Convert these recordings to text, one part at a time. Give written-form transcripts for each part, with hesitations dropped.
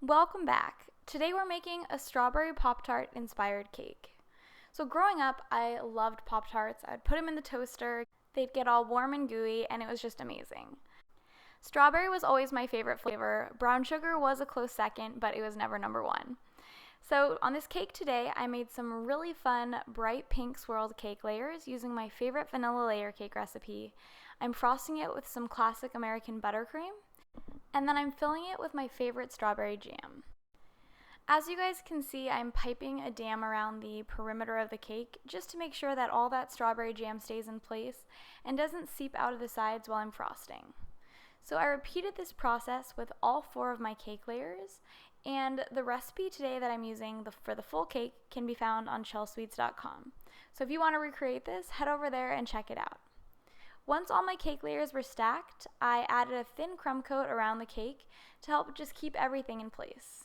Welcome back. Today we're making a strawberry Pop-Tart inspired cake. So growing up, I loved Pop-Tarts. I'd put them in the toaster, they'd get all warm and gooey, and it was just amazing. Strawberry was always my favorite flavor. Brown sugar was a close second, but it was never number one. So on this cake today, I made some really fun bright pink swirled cake layers using my favorite vanilla layer cake recipe. I'm frosting it with some classic American buttercream, and then I'm filling it with my favorite strawberry jam. As you guys can see, I'm piping a dam around the perimeter of the cake just to make sure that all that strawberry jam stays in place and doesn't seep out of the sides while I'm frosting. So I repeated this process with all 4 of my cake layers, and the recipe today that I'm using for the full cake can be found on Chelsweets.com. So if you want to recreate this, head over there and check it out. Once all my cake layers were stacked, I added a thin crumb coat around the cake to help just keep everything in place.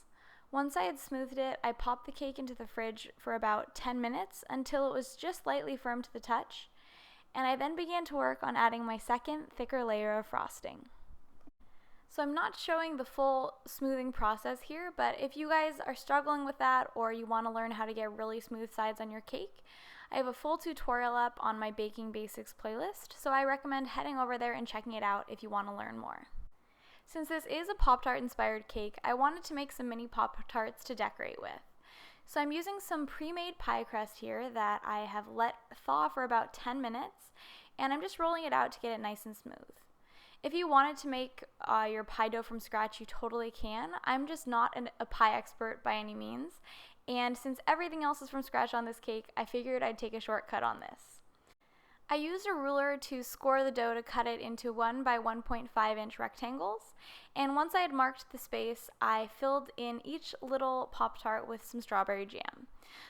Once I had smoothed it, I popped the cake into the fridge for about 10 minutes until it was just lightly firm to the touch, and I then began to work on adding my second, thicker layer of frosting. So I'm not showing the full smoothing process here, but if you guys are struggling with that or you want to learn how to get really smooth sides on your cake, I have a full tutorial up on my Baking Basics playlist, so I recommend heading over there and checking it out if you want to learn more. Since this is a Pop-Tart inspired cake, I wanted to make some mini Pop-Tarts to decorate with. So I'm using some pre-made pie crust here that I have let thaw for about 10 minutes, and I'm just rolling it out to get it nice and smooth. If you wanted to make your pie dough from scratch, you totally can. I'm just not a pie expert by any means, and since everything else is from scratch on this cake, I figured I'd take a shortcut on this. I used a ruler to score the dough to cut it into 1 by 1.5 inch rectangles, and once I had marked the space, I filled in each little Pop-Tart with some strawberry jam.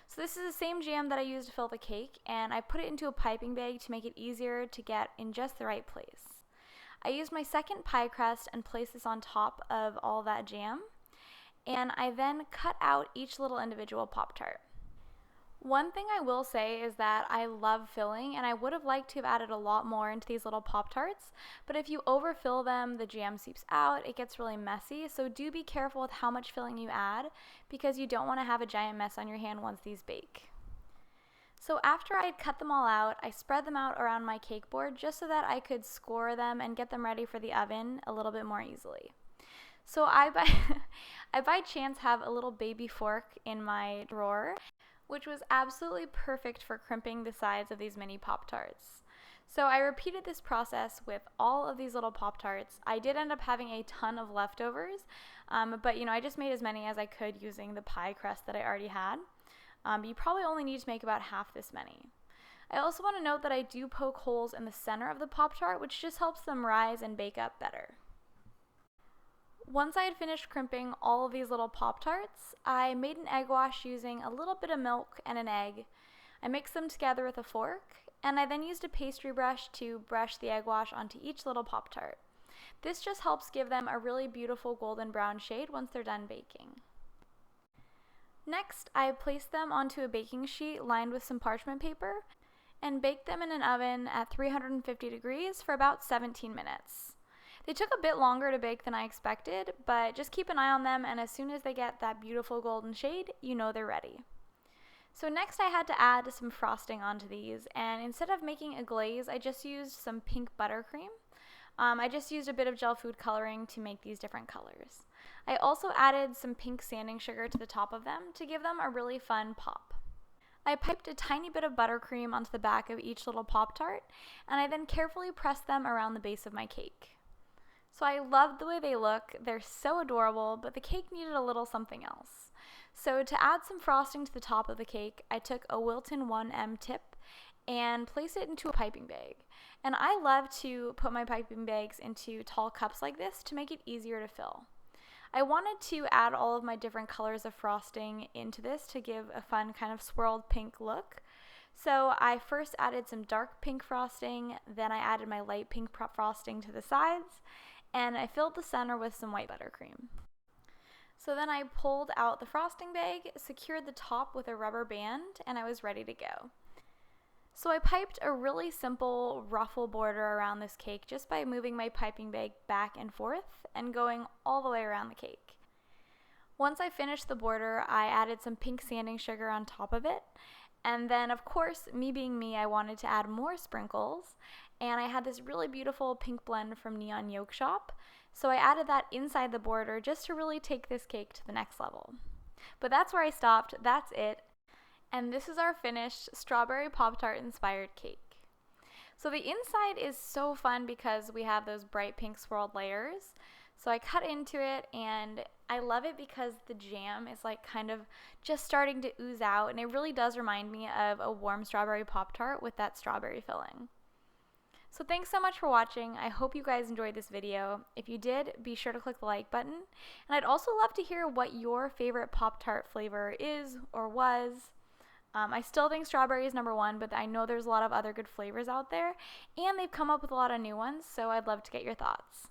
So this is the same jam that I used to fill the cake, and I put it into a piping bag to make it easier to get in just the right place. I used my second pie crust and placed this on top of all that jam, and I then cut out each little individual Pop-Tart. One thing I will say is that I love filling, and I would have liked to have added a lot more into these little Pop-Tarts, but if you overfill them, the jam seeps out, it gets really messy, so do be careful with how much filling you add, because you don't want to have a giant mess on your hand once these bake. So after I had cut them all out, I spread them out around my cake board just so that I could score them and get them ready for the oven a little bit more easily. So I by chance have a little baby fork in my drawer, which was absolutely perfect for crimping the sides of these mini Pop-Tarts. So I repeated this process with all of these little Pop-Tarts. I did end up having a ton of leftovers, but I just made as many as I could using the pie crust that I already had. You probably only need to make about half this many. I also want to note that I do poke holes in the center of the Pop-Tart, which just helps them rise and bake up better. Once I had finished crimping all of these little Pop-Tarts, I made an egg wash using a little bit of milk and an egg. I mixed them together with a fork, and I then used a pastry brush to brush the egg wash onto each little Pop-Tart. This just helps give them a really beautiful golden brown shade once they're done baking. Next, I placed them onto a baking sheet lined with some parchment paper and baked them in an oven at 350 degrees for about 17 minutes. They took a bit longer to bake than I expected, but just keep an eye on them, and as soon as they get that beautiful golden shade, you know they're ready. So next I had to add some frosting onto these, and instead of making a glaze, I just used some pink buttercream. I just used a bit of gel food coloring to make these different colors. I also added some pink sanding sugar to the top of them to give them a really fun pop. I piped a tiny bit of buttercream onto the back of each little Pop-Tart, and I then carefully pressed them around the base of my cake. So I love the way they look, they're so adorable, but the cake needed a little something else. So to add some frosting to the top of the cake, I took a Wilton 1M tip and placed it into a piping bag. And I love to put my piping bags into tall cups like this to make it easier to fill. I wanted to add all of my different colors of frosting into this to give a fun kind of swirled pink look. So I first added some dark pink frosting, then I added my light pink frosting to the sides, and I filled the center with some white buttercream. So then I pulled out the frosting bag, secured the top with a rubber band, and I was ready to go. So I piped a really simple ruffle border around this cake just by moving my piping bag back and forth and going all the way around the cake. Once I finished the border, I added some pink sanding sugar on top of it. And then, of course, me being me, I wanted to add more sprinkles. And I had this really beautiful pink blend from Neon Yolk Shop. So I added that inside the border just to really take this cake to the next level. But that's where I stopped. That's it. And this is our finished strawberry Pop-Tart inspired cake. So the inside is so fun because we have those bright pink swirled layers. So I cut into it, and I love it because the jam is like kind of just starting to ooze out, and it really does remind me of a warm strawberry Pop-Tart with that strawberry filling. So thanks so much for watching. I hope you guys enjoyed this video. If you did, be sure to click the like button. And I'd also love to hear what your favorite Pop-Tart flavor is or was. I still think strawberry is number one, but I know there's a lot of other good flavors out there, and they've come up with a lot of new ones, so I'd love to get your thoughts.